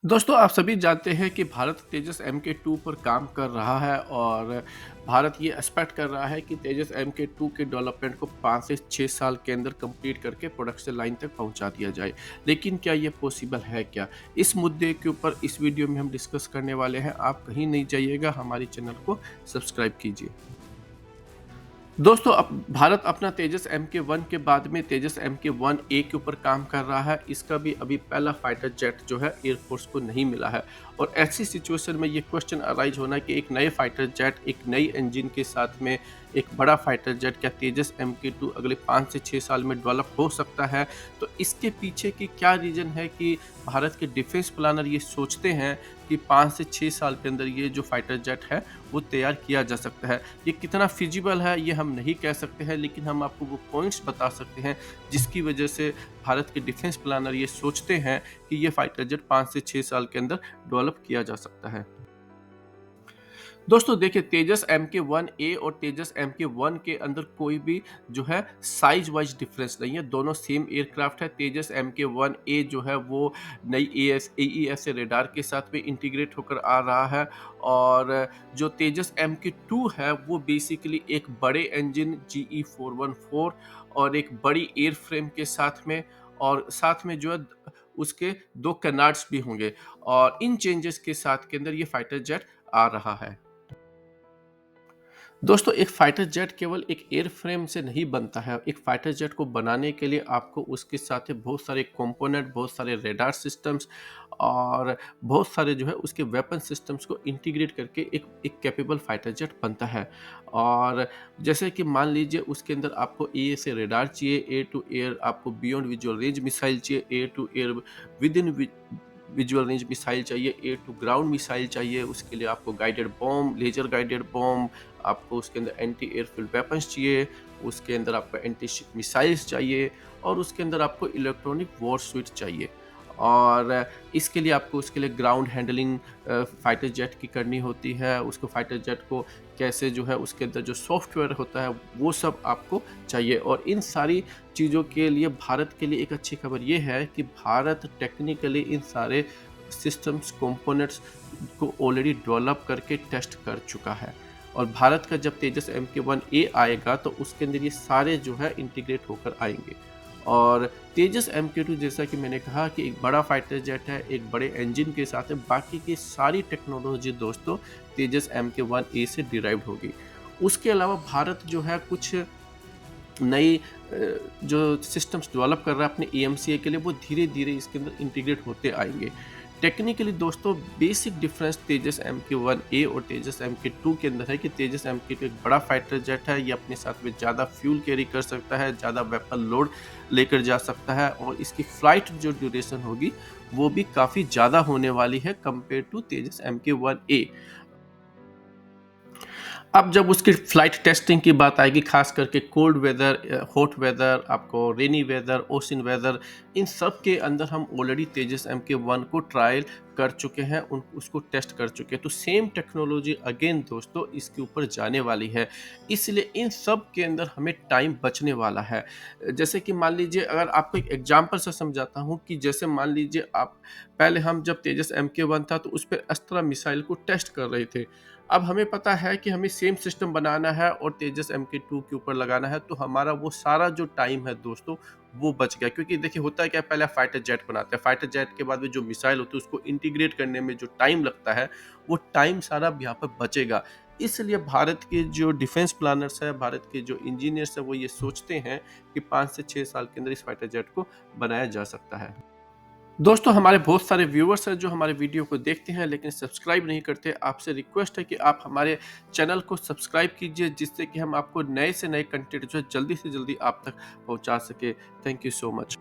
दोस्तों, आप सभी जानते हैं कि भारत तेजस MK2 पर काम कर रहा है और भारत ये एक्सपेक्ट कर रहा है कि तेजस MK2 के डेवलपमेंट को 5 से 6 साल के अंदर कंप्लीट करके प्रोडक्शन लाइन तक पहुंचा दिया जाए। लेकिन क्या ये पॉसिबल है क्या? इस मुद्दे के ऊपर इस वीडियो में हम डिस्कस करने वाले हैं। आप कहीं नहीं जाइएगा, हमारे चैनल को सब्सक्राइब कीजिए। दोस्तों, अब भारत अपना तेजस MK1 के बाद में तेजस MK1A के ऊपर काम कर रहा है। इसका भी अभी पहला फाइटर जेट जो है एयरफोर्स को नहीं मिला है और ऐसी सिचुएशन में ये क्वेश्चन अराइज होना कि एक नए फाइटर जेट, एक नई इंजन के साथ में एक बड़ा फाइटर जेट क्या तेजस MK2 अगले 5 से 6 साल में डेवलप हो सकता है? तो इसके पीछे की क्या रीज़न है कि भारत के डिफेंस प्लानर ये सोचते हैं कि 5 से 6 साल के अंदर ये जो फाइटर जेट है वो तैयार किया जा सकता है। ये कितना फिजिबल है ये हम नहीं कह सकते हैं, लेकिन हम आपको वो पॉइंट्स बता सकते हैं जिसकी वजह से भारत के डिफेंस प्लानर ये सोचते हैं कि ये फाइटर जेट 5 से 6 साल के अंदर डेवलप किया जा सकता है। दोस्तों देखिए, तेजस MK1A और तेजस MK1 के अंदर कोई भी जो है साइज वाइज डिफरेंस नहीं है। दोनों सेम एयरक्राफ्ट है। तेजस MK1A जो है वो नई AES रेडार के साथ में इंटीग्रेट होकर आ रहा है और जो तेजस MK2 है वो बेसिकली एक बड़े इंजन GE414 और एक बड़ी एयर फ्रेम के साथ में, और साथ में जो है उसके 2 कैनार्ड्स भी होंगे और इन चेंजेस के साथ के अंदर ये फाइटर जेट आ रहा है। दोस्तों, एक फाइटर जेट केवल एक एयरफ्रेम से नहीं बनता है। एक फाइटर जेट को बनाने के लिए आपको उसके साथ ही बहुत सारे कंपोनेंट, बहुत सारे रडार सिस्टम्स और बहुत सारे जो है उसके वेपन सिस्टम्स को इंटीग्रेट करके एक कैपेबल फाइटर जेट बनता है। और जैसे कि मान लीजिए उसके अंदर आपको ए से रडार चाहिए, एयर टू एयर आपको बियॉन्ड विजुअल रेंज मिसाइल चाहिए, air to air within visual range missile चाहिए, एयर टू ग्राउंड मिसाइल चाहिए। उसके लिए आपको guided bomb, laser guided bomb, आपको उसके अंदर एंटी एयरफील्ड वेपन्स चाहिए, उसके अंदर आपको एंटी शिप मिसाइल्स चाहिए और उसके अंदर आपको इलेक्ट्रॉनिक वॉर स्विच चाहिए। और इसके लिए आपको उसके लिए ग्राउंड हैंडलिंग फाइटर जेट की करनी होती है। उसको फाइटर जेट को कैसे जो है उसके अंदर जो सॉफ्टवेयर होता है वो सब आपको चाहिए। और इन सारी चीज़ों के लिए भारत के लिए एक अच्छी खबर ये है कि भारत टेक्निकली इन सारे सिस्टम्स कंपोनेंट्स को ऑलरेडी डेवलप करके टेस्ट कर चुका है। और भारत का जब तेजस MK1A आएगा तो उसके अंदर ये सारे जो है इंटीग्रेट होकर आएंगे। और तेजस MK2 जैसा कि मैंने कहा कि एक बड़ा फाइटर जेट है, एक बड़े इंजन के साथ है। बाकी की सारी टेक्नोलॉजी दोस्तों तेजस MK1A से डिराइव्ड होगी। उसके अलावा भारत जो है कुछ नई जो सिस्टम्स डेवलप कर रहा है अपने EMCA के लिए, वो धीरे-धीरे इसके अंदर इंटीग्रेट होते आएंगे। टेक्निकली दोस्तों बेसिक डिफरेंस तेजस MK1A और तेजस MK2 के अंदर है कि तेजस MK2 एक बड़ा फाइटर जेट है। ये अपने साथ में ज़्यादा फ्यूल कैरी कर सकता है, ज़्यादा वेपन लोड लेकर जा सकता है और इसकी फ्लाइट जो ड्यूरेशन होगी वो भी काफ़ी ज़्यादा होने वाली है कंपेयर टू तेजस MK1A। अब जब उसकी फ्लाइट टेस्टिंग की बात आएगी, खास करके कोल्ड वेदर, हॉट वेदर, आपको रेनी वेदर, ओशन वेदर, इन सब के अंदर हम ऑलरेडी तेजस MK1 को ट्रायल कर चुके हैं, उसको टेस्ट कर चुके हैं। तो सेम टेक्नोलॉजी अगेन दोस्तों इसके ऊपर जाने वाली है, इसलिए इन सब के अंदर हमें टाइम बचने वाला है। जैसे कि मान लीजिए, अगर आपको एक एग्जांपल से समझाता हूँ कि जैसे मान लीजिए आप पहले हम जब तेजस MK1 था तो उस पर अस्त्रा मिसाइल को टेस्ट कर रहे थे। अब हमें पता है कि हमें सेम सिस्टम बनाना है और तेजस MK2 के ऊपर लगाना है, तो हमारा वो सारा जो टाइम है दोस्तों वो बच गया। क्योंकि देखिए होता है क्या, पहले फाइटर जेट बनाते हैं, फाइटर जेट के बाद में जो मिसाइल होती है उसको इंटीग्रेट करने में जो टाइम लगता है वो टाइम सारा यहाँ पर बचेगा। इसलिए भारत के जो डिफेंस प्लानर्स है, भारत के जो इंजीनियर्स है, वो ये सोचते हैं कि 5 से 6 साल के अंदर इस फाइटर जेट को बनाया जा सकता है। दोस्तों, हमारे बहुत सारे व्यूअर्स हैं जो हमारे वीडियो को देखते हैं लेकिन सब्सक्राइब नहीं करते। आपसे रिक्वेस्ट है कि आप हमारे चैनल को सब्सक्राइब कीजिए, जिससे कि हम आपको नए से नए कंटेंट जो है जल्दी से जल्दी आप तक पहुंचा सके। Thank you so much.